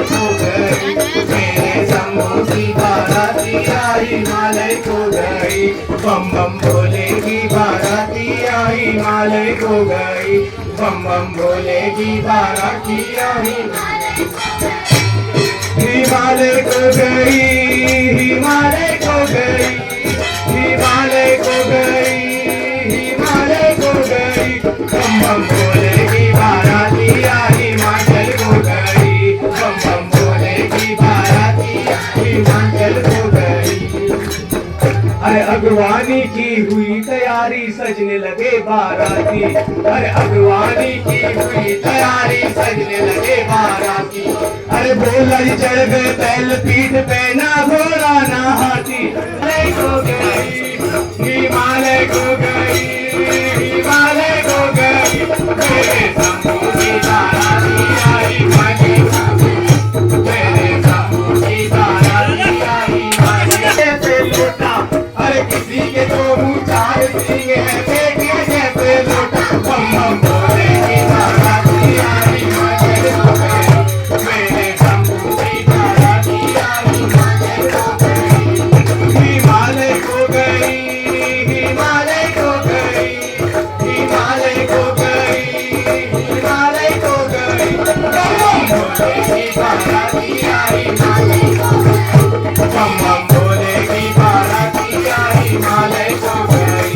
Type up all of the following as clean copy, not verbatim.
को गई, मेरे शंभू की बाराती आई हिमालय को गई, बम बम भोले की बाराती आई हिमालय को गई, बम बम भोले की बाराती आई हिमालय को गई, हिमालय को गई, हिमालय को गई, हिमालय को गई, बम बम भोले की बाराती आई हिमाचल को गई, बम बम भोले की बाराती आई हिमाचल को गई। अरे अगवानी की हुई तैयारी सजने लगे बाराती, अरे अगवानी की हुई तैयारी सजने लगे बाराती, अरे बोला ही चढ़ गए बैल पीठ पे ना घोड़ा ना हाथी, हिमालय को गई, हिमालय को गई, हिमालय को गई, मेरे शंभू की बाराती आई हिमाचल को गई, मेरे शंभू की बाराती आई हिमाचल से लौटा, अरे किसी के तो मुँह चार सिंह है बेटिया जैसे लौटा, बम बम भोले की बाराती आई हिमाचल को गई, मेरे शंभू की बाराती आई हिमाचल को गई, हिमालय को गई, हिमालय को गई, हिमालय को गई, हिमालय को गई, बम बम भोले की बाराती आई हिमाचल को गई, बम बम भोले की बाराती आई हिमालय को गई,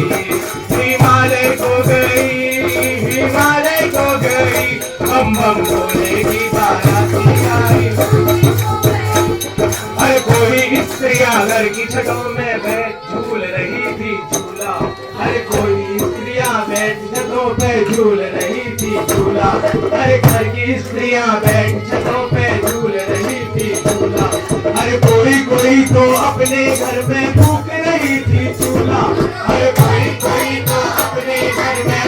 हिमालय को गई, हिमालय को गई, बम बम भोले की बाराती आई। अरे कोई स्त्रियां घर की छतों में बैठ झूल रही थी झूला, अरे कोई स्त्रियां बैठ छतों पे झूल रही थी झूला, अरे घर की स्त्रियां बैठ छतों पे झूल रही थी झूला, अरे कोई तो अपने घर में फूक रही थी चूल्हा, अरे कोई तो अपने घर में